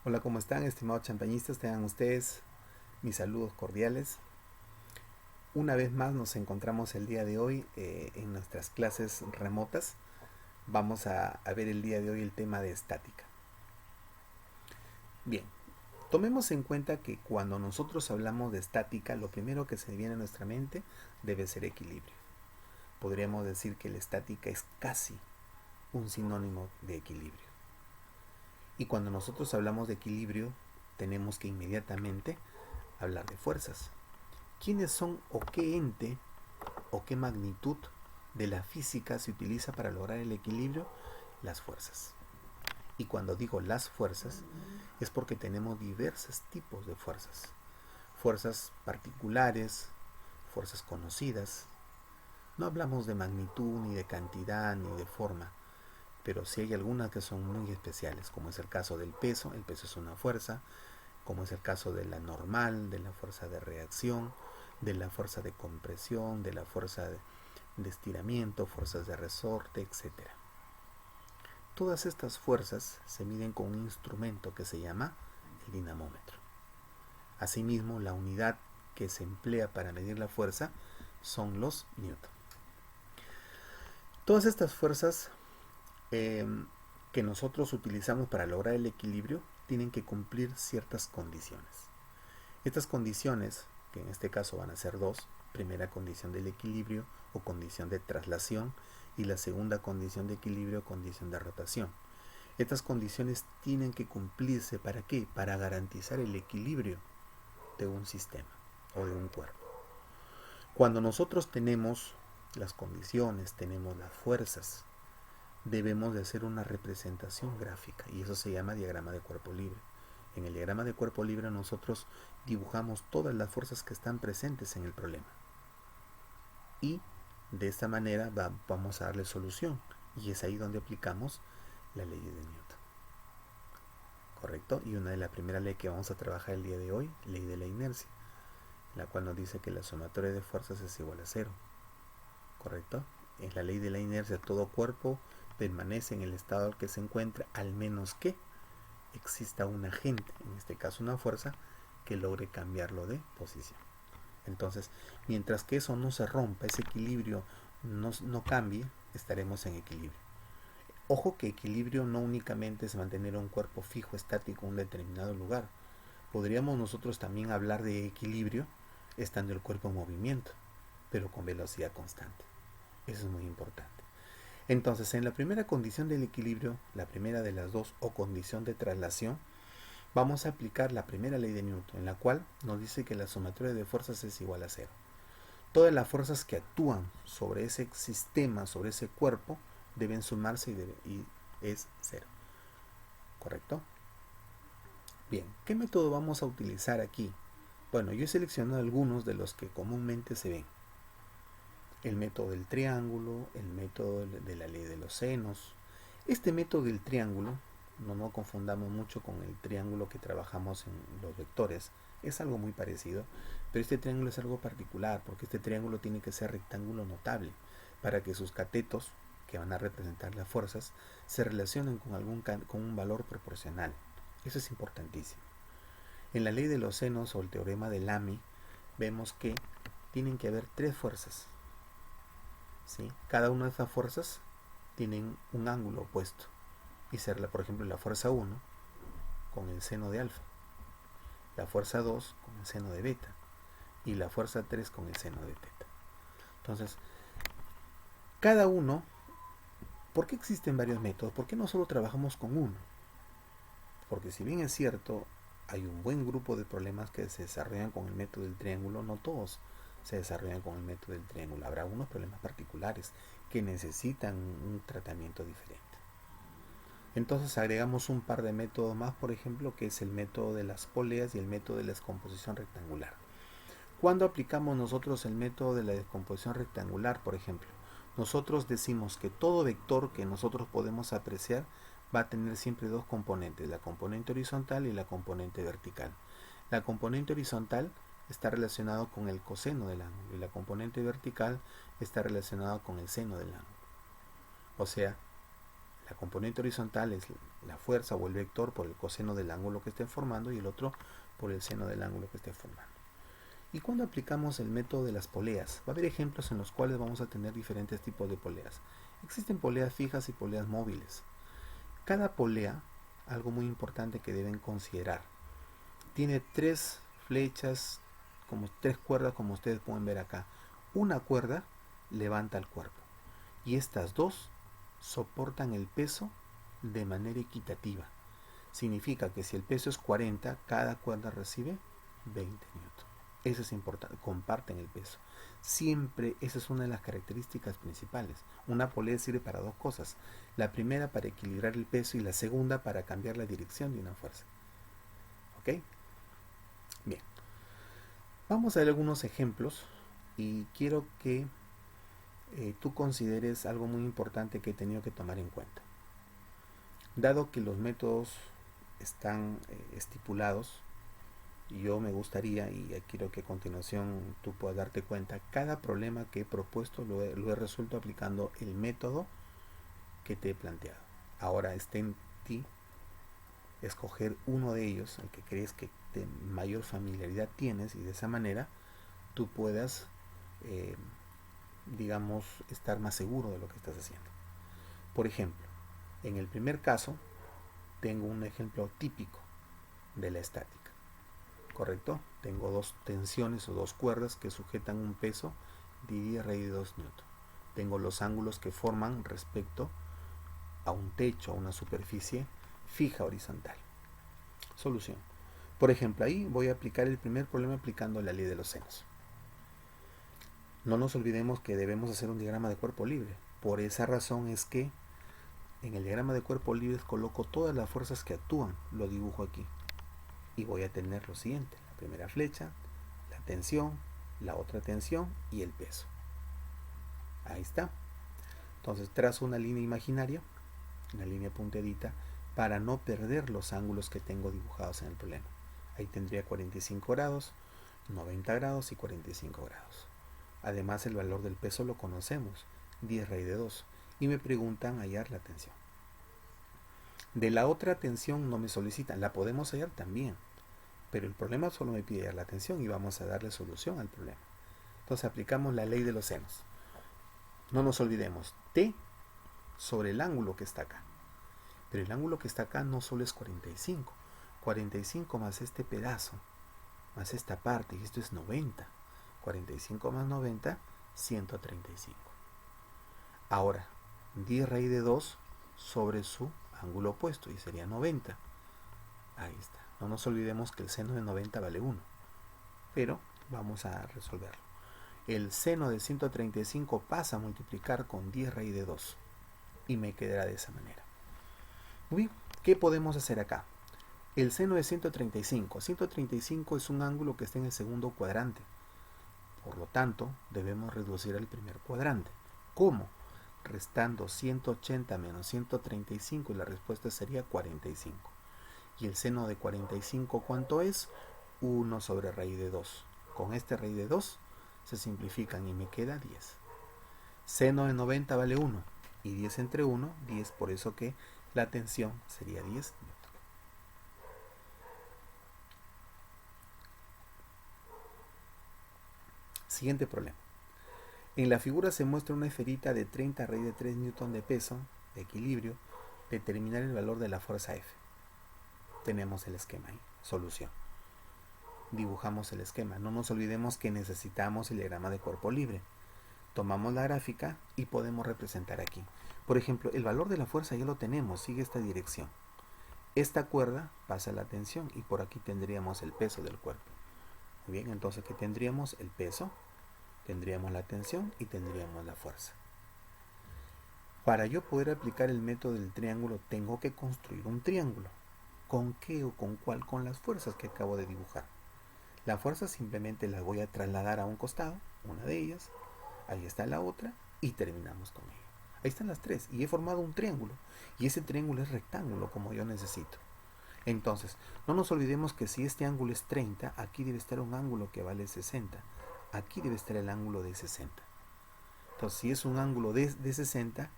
Hola, ¿cómo están, estimados champañistas? Tengan ustedes mis saludos cordiales. Una vez más nos encontramos el día de hoy en nuestras clases remotas. Vamos a ver el día de hoy el tema de estática. Bien, tomemos en cuenta que cuando nosotros hablamos de estática, lo primero que se viene a nuestra mente debe ser equilibrio. Podríamos decir que la estática es casi un sinónimo de equilibrio. Y cuando nosotros hablamos de equilibrio, tenemos que inmediatamente hablar de fuerzas. ¿Quiénes son o qué ente o qué magnitud de la física se utiliza para lograr el equilibrio? Las fuerzas. Y cuando digo las fuerzas es porque tenemos diversos tipos de fuerzas. Fuerzas particulares, fuerzas conocidas. No hablamos de magnitud, ni de cantidad, ni de forma, pero sí hay algunas que son muy especiales, como es el caso del peso. El peso es una fuerza, como es el caso de la normal, de la fuerza de reacción, de la fuerza de compresión, de la fuerza de estiramiento, fuerzas de resorte, etcétera. Todas estas fuerzas se miden con un instrumento que se llama el dinamómetro. Asimismo, la unidad que se emplea para medir la fuerza son los newton. Todas estas fuerzas eh, que nosotros utilizamos para lograr el equilibrio tienen que cumplir ciertas condiciones. Estas condiciones, que en este caso van a ser dos: primera condición del equilibrio o condición de traslación, y la segunda condición de equilibrio o condición de rotación. Estas condiciones tienen que cumplirse, ¿para qué? Para garantizar el equilibrio de un sistema o de un cuerpo. Cuando nosotros tenemos las condiciones, tenemos las fuerzas, debemos de hacer una representación gráfica, y eso se llama diagrama de cuerpo libre. En el diagrama de cuerpo libre nosotros dibujamos todas las fuerzas que están presentes en el problema, y de esta manera vamos a darle solución, y es ahí donde aplicamos la ley de Newton. ¿Correcto? Y una de las primeras leyes que vamos a trabajar el día de hoy, ley de la inercia, la cual nos dice que la sumatoria de fuerzas es igual a cero. ¿Correcto? En la ley de la inercia, todo cuerpo permanece en el estado al que se encuentra, al menos que exista un agente, en este caso una fuerza, que logre cambiarlo de posición. Entonces, mientras que eso no se rompa, ese equilibrio no cambie, estaremos en equilibrio. Ojo que equilibrio no únicamente es mantener un cuerpo fijo, estático en un determinado lugar. Podríamos nosotros también hablar de equilibrio estando el cuerpo en movimiento, pero con velocidad constante. Eso es muy importante. Entonces, en la primera condición del equilibrio, la primera de las dos, o condición de traslación, vamos a aplicar la primera ley de Newton, en la cual nos dice que la sumatoria de fuerzas es igual a cero. Todas las fuerzas que actúan sobre ese sistema, sobre ese cuerpo, deben sumarse y es cero. ¿Correcto? Bien, ¿qué método vamos a utilizar aquí? Bueno, yo he seleccionado algunos de los que comúnmente se ven. El método del triángulo, el método de la ley de los senos. Este método del triángulo, no confundamos mucho con el triángulo que trabajamos en los vectores, es algo muy parecido, pero este triángulo es algo particular porque este triángulo tiene que ser rectángulo notable para que sus catetos, que van a representar las fuerzas, se relacionen con un valor proporcional. Eso es importantísimo. En la ley de los senos o el teorema de Lamy vemos que tienen que haber tres fuerzas, ¿sí? Cada una de esas fuerzas tienen un ángulo opuesto, y será, por ejemplo, la fuerza 1 con el seno de alfa, la fuerza 2 con el seno de beta y la fuerza 3 con el seno de teta. Entonces, cada uno, ¿por qué existen varios métodos? ¿Por qué no solo trabajamos con uno? Porque si bien es cierto, hay un buen grupo de problemas que se desarrollan con el método del triángulo, no todos se desarrollan con el método del triángulo. Habrá unos problemas particulares que necesitan un tratamiento diferente. Entonces agregamos un par de métodos más, por ejemplo, que es el método de las poleas y el método de la descomposición rectangular. Cuando aplicamos nosotros el método de la descomposición rectangular, por ejemplo, nosotros decimos que todo vector que nosotros podemos apreciar va a tener siempre dos componentes, la componente horizontal y la componente vertical. La componente horizontal está relacionada con el coseno del ángulo y la componente vertical está relacionada con el seno del ángulo. O sea, componente horizontal es la fuerza o el vector por el coseno del ángulo que esté formando y el otro por el seno del ángulo que esté formando. Y cuando aplicamos el método de las poleas, va a haber ejemplos en los cuales vamos a tener diferentes tipos de poleas. Existen poleas fijas y poleas móviles. Cada polea, algo muy importante que deben considerar, tiene tres flechas, como tres cuerdas, como ustedes pueden ver acá. Una cuerda levanta el cuerpo y estas dos soportan el peso de manera equitativa. Significa que si el peso es 40, cada cuerda recibe 20 newton. Eso es importante, comparten el peso. Siempre esa es una de las características principales. Una polea sirve para dos cosas. La primera para equilibrar el peso y la segunda para cambiar la dirección de una fuerza. ¿Ok? Bien. Vamos a ver algunos ejemplos y quiero que tú consideres algo muy importante que he tenido que tomar en cuenta. Dado que los métodos están estipulados, yo me gustaría, y quiero que a continuación tú puedas darte cuenta, cada problema que he propuesto lo he resuelto aplicando el método que te he planteado. Ahora está en ti escoger uno de ellos, el que crees que de mayor familiaridad tienes, y de esa manera tú puedas, digamos, estar más seguro de lo que estás haciendo. Por ejemplo, en el primer caso, tengo un ejemplo típico de la estática. ¿Correcto? Tengo dos tensiones o dos cuerdas que sujetan un peso de 10 raíz de 2 newton. Tengo los ángulos que forman respecto a un techo, a una superficie fija horizontal. Solución. Por ejemplo, ahí voy a aplicar el primer problema aplicando la ley de los senos. No nos olvidemos que debemos hacer un diagrama de cuerpo libre. Por esa razón es que en el diagrama de cuerpo libre coloco todas las fuerzas que actúan, lo dibujo aquí. Y voy a tener lo siguiente: la primera flecha, la tensión, la otra tensión y el peso. Ahí está. Entonces trazo una línea imaginaria, una línea punteadita, para no perder los ángulos que tengo dibujados en el problema. Ahí tendría 45 grados, 90 grados y 45 grados. Además, el valor del peso lo conocemos, 10 raíz de 2, y me preguntan hallar la tensión. De la otra tensión no me solicitan, la podemos hallar también, pero el problema solo me pide hallar la tensión y vamos a darle solución al problema. Entonces aplicamos la ley de los senos. No nos olvidemos, T sobre el ángulo que está acá. Pero el ángulo que está acá no solo es 45. 45 más este pedazo, más esta parte, y esto es 90. 45 más 90, 135. Ahora, 10 raíz de 2 sobre su ángulo opuesto, y sería 90. Ahí está. No nos olvidemos que el seno de 90 vale 1. Pero vamos a resolverlo. El seno de 135 pasa a multiplicar con 10 raíz de 2. Y me quedará de esa manera. Muy bien, ¿qué podemos hacer acá? El seno de 135. 135 es un ángulo que está en el segundo cuadrante. Por lo tanto, debemos reducir el primer cuadrante. ¿Cómo? Restando 180 menos 135 y la respuesta sería 45. ¿Y el seno de 45 cuánto es? 1 sobre raíz de 2. Con este raíz de 2 se simplifican y me queda 10. Seno de 90 vale 1 y 10 entre 1, 10, por eso que la tensión sería 10 newton. Siguiente problema. En la figura se muestra una esferita de 30 raíz de 3 newton de peso, de equilibrio. Determinar el valor de la fuerza F. Tenemos el esquema ahí. Solución. Dibujamos el esquema. No nos olvidemos que necesitamos el diagrama de cuerpo libre. Tomamos la gráfica y podemos representar aquí. Por ejemplo, el valor de la fuerza ya lo tenemos, sigue esta dirección. Esta cuerda pasa la tensión y por aquí tendríamos el peso del cuerpo. Muy bien, entonces ¿qué tendríamos? El peso, tendríamos la tensión y tendríamos la fuerza. Para yo poder aplicar el método del triángulo tengo que construir un triángulo. ¿Con qué o con cuál? Con las fuerzas que acabo de dibujar. La fuerza simplemente la voy a trasladar a un costado, una de ellas, ahí está la otra y terminamos con ella. Ahí están las tres y he formado un triángulo y ese triángulo es rectángulo como yo necesito. Entonces, no nos olvidemos que si este ángulo es 30, aquí debe estar un ángulo que vale 60. Aquí debe estar el ángulo de 60. Entonces, si es un ángulo de 60,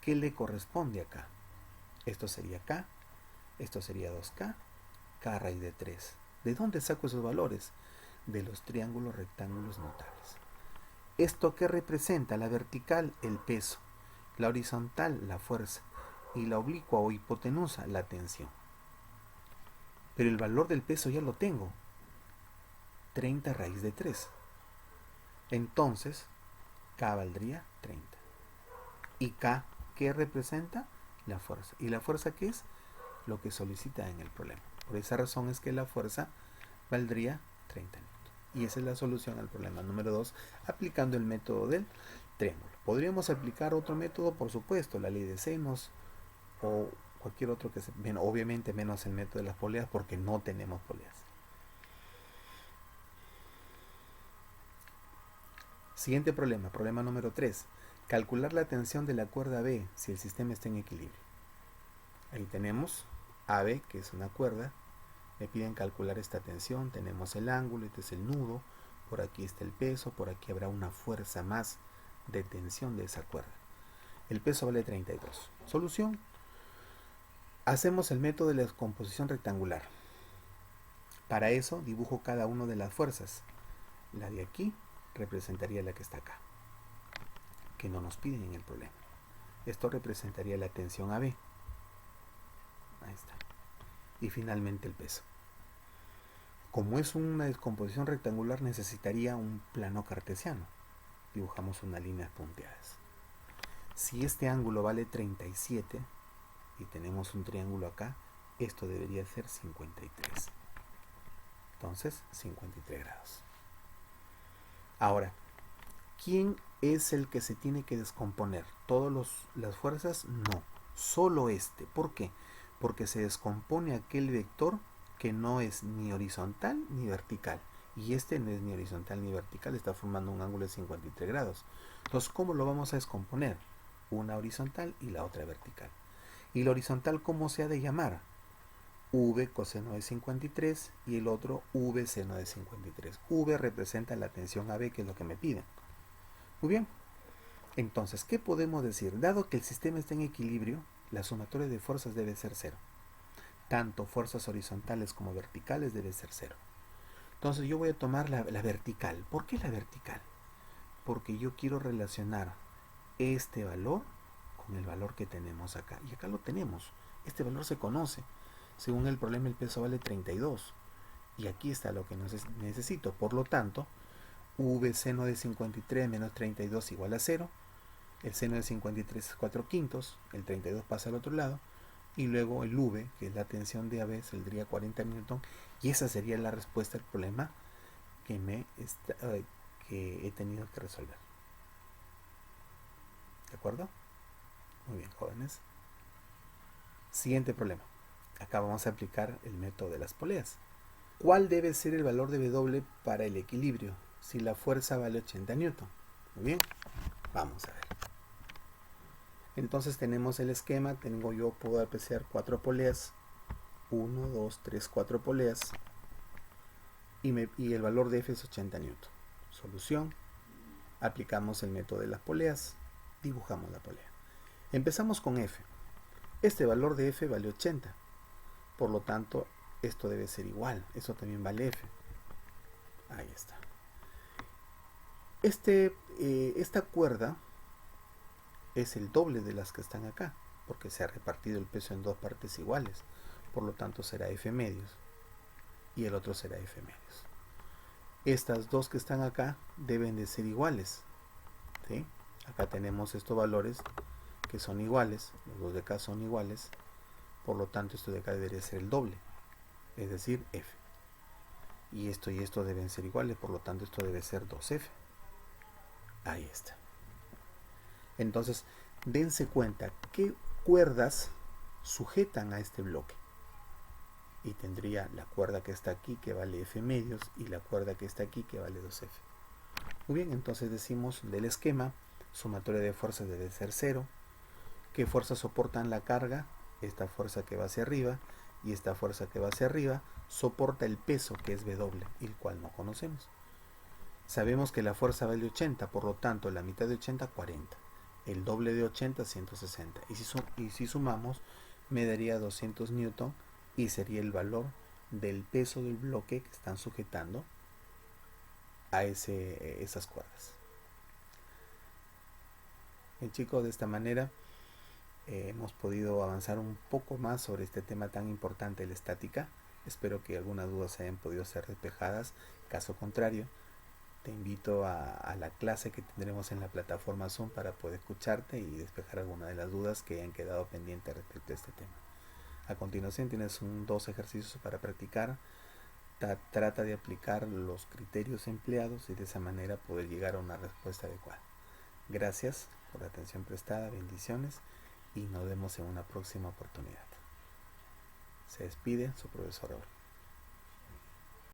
¿qué le corresponde acá? Esto sería K, esto sería 2K, K raíz de 3. ¿De dónde saco esos valores? De los triángulos rectángulos notables. ¿Esto qué representa? La vertical, el peso, la horizontal, la fuerza, y la oblicua o hipotenusa, la tensión. Pero el valor del peso ya lo tengo, 30 raíz de 3. Entonces, K valdría 30. ¿Y K qué representa? La fuerza. ¿Y la fuerza qué es? Lo que solicita en el problema. Por esa razón es que la fuerza valdría 30 newtons. Y esa es la solución al problema número 2, aplicando el método del triángulo. Podríamos aplicar otro método, por supuesto, la ley de senos o cualquier otro que se, obviamente menos el método de las poleas, porque no tenemos poleas. Siguiente problema, problema número 3. Calcular la tensión de la cuerda B si el sistema está en equilibrio. Ahí tenemos AB, que es una cuerda. Me piden calcular esta tensión. Tenemos el ángulo, este es el nudo. Por aquí está el peso, por aquí habrá una fuerza más de tensión de esa cuerda. El peso vale 32. Solución. Hacemos el método de la descomposición rectangular. Para eso dibujo cada una de las fuerzas. La de aquí representaría la que está acá, que no nos piden en el problema. Esto representaría la tensión AB. Ahí está. Y finalmente el peso. Como es una descomposición rectangular, necesitaría un plano cartesiano. Dibujamos unas líneas punteadas. Si este ángulo vale 37 y tenemos un triángulo acá, esto debería ser 53. Entonces, 53 grados. Ahora, ¿quién es el que se tiene que descomponer? ¿Todas las fuerzas? No, solo este. ¿Por qué? Porque se descompone aquel vector que no es ni horizontal ni vertical. Y este no es ni horizontal ni vertical, está formando un ángulo de 53 grados. Entonces, ¿cómo lo vamos a descomponer? Una horizontal y la otra vertical. ¿Y la horizontal cómo se ha de llamar? V coseno de 53 y el otro V seno de 53. V representa la tensión AB, que es lo que me piden. Muy bien. Entonces, ¿qué podemos decir? Dado que el sistema está en equilibrio, la sumatoria de fuerzas debe ser 0. Tanto fuerzas horizontales como verticales debe ser 0. Entonces yo voy a tomar la vertical. ¿Por qué la vertical? Porque yo quiero relacionar este valor con el valor que tenemos acá. Y acá lo tenemos. Este valor se conoce. Según el problema, el peso vale 32. Y aquí está lo que necesito. Por lo tanto, V seno de 53 menos 32 igual a 0. El seno de 53 es 4 quintos. El 32 pasa al otro lado. Y luego el V, que es la tensión de AB, saldría 40 newton. Y esa sería la respuesta al problema que he tenido que resolver. ¿De acuerdo? Muy bien, jóvenes. Siguiente problema. Acá vamos a aplicar el método de las poleas. ¿Cuál debe ser el valor de W para el equilibrio si la fuerza vale 80 newton? Muy bien, vamos a ver. Entonces tenemos el esquema. Puedo apreciar 4 poleas. 1, 2, 3, 4 poleas. Y el valor de F es 80 newton. Solución. Aplicamos el método de las poleas. Dibujamos la polea. Empezamos con F. Este valor de F vale 80. Por lo tanto, esto debe ser igual. Eso también vale F. Ahí está. Esta cuerda es el doble de las que están acá, porque se ha repartido el peso en dos partes iguales. Por lo tanto, será F medios. Y el otro será F medios. Estas dos que están acá deben de ser iguales. ¿Sí? Acá tenemos estos valores que son iguales. Los dos de acá son iguales. Por lo tanto, esto de acá debería ser el doble. Es decir, F. Y esto deben ser iguales. Por lo tanto, esto debe ser 2F. Ahí está. Entonces, dense cuenta qué cuerdas sujetan a este bloque. Y tendría la cuerda que está aquí que vale F medios y la cuerda que está aquí que vale 2F. Muy bien, entonces decimos del esquema, sumatoria de fuerzas debe ser 0. ¿Qué fuerzas soportan la carga? Esta fuerza que va hacia arriba y esta fuerza que va hacia arriba soporta el peso que es W, el cual no conocemos. Sabemos que la fuerza vale 80, por lo tanto la mitad de 80, 40. El doble de 80, 160. Y si sumamos, me daría 200 newton y sería el valor del peso del bloque que están sujetando a esas cuerdas. Bien, chicos, de esta manera hemos podido avanzar un poco más sobre este tema tan importante de la estática. Espero que algunas dudas hayan podido ser despejadas. Caso contrario, te invito a la clase que tendremos en la plataforma Zoom para poder escucharte y despejar algunas de las dudas que hayan quedado pendientes respecto a este tema. A continuación tienes dos ejercicios para practicar. Trata de aplicar los criterios empleados y de esa manera poder llegar a una respuesta adecuada. Gracias por la atención prestada, bendiciones y nos vemos en una próxima oportunidad. Se despide su profesor Raúl.